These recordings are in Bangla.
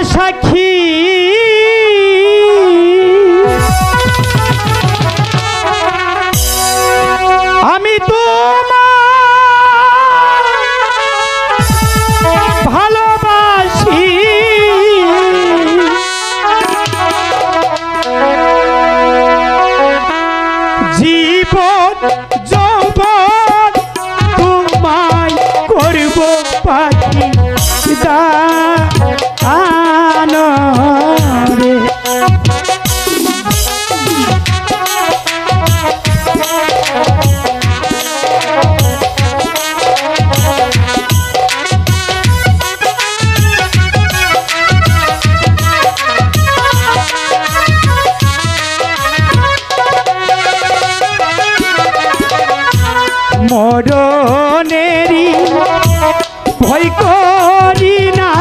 সাক্ষী আমি তোমায় ভালোবাসি জীবন যৌবন তোমায় করব পাখি মরণেরই ভয় করি না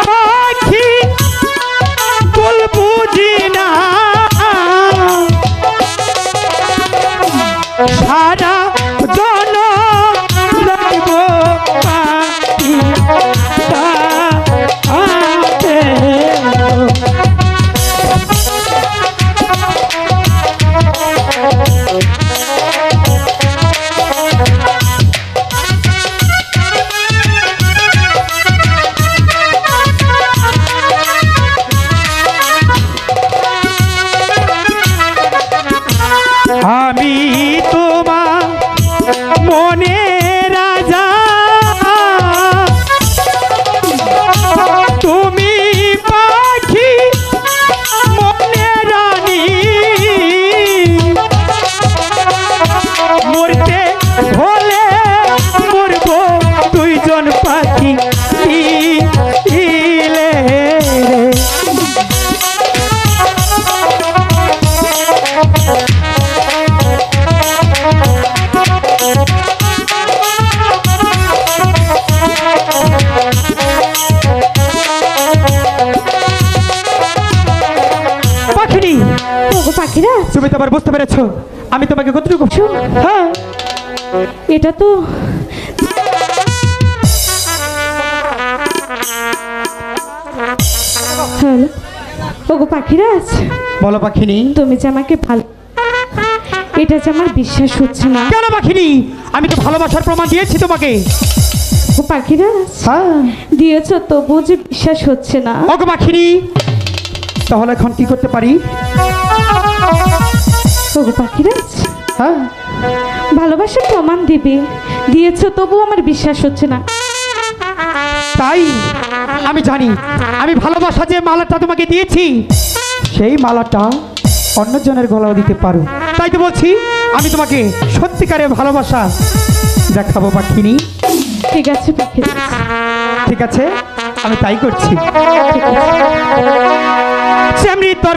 পাখি কুল বুঝি না সারা জন রাখব পাখি আমি তোমার মনে রাজা তুমি পাখি মনে রানী মরতে হলে মরব দুইজন পাখি পাখিরা তুমি তো আবার বুঝতে পেরেছো আমি তোমাকে কতটুকু হ্যাঁ এটা তো হ্যালো ওগো পাখিরাজ বলো পাখিনি তুমি যে আমাকে ভালো এটা যে আমার বিশ্বাস হচ্ছে না কেন পাখিনি আমি তো ভালোবাসার প্রমাণ দিয়েছি তোমাকে ও পাখিরাজ হ্যাঁ দিয়েছো তবুও যে বিশ্বাস হচ্ছে না ওগো পাখিনি তাহলে এখন কি করতে পারি ওগো পাখিরাজ হ্যাঁ ভালোবাসার প্রমাণ দিয়েছো তবু আমার বিশ্বাস হচ্ছে না তাই আমি জানি আমি ভালোবাসা যে মালাটা তোমাকে দিয়েছি সেই মালাটা অন্যজনের গলাও দিতে পারো তাই তো বলছি আমি তোমাকে সত্যিকারের ভালোবাসা দেখাবো পাখিনি ঠিক আছে পাখিরাজ ঠিক আছে আমি তাই করছি ঠিক আছে তোর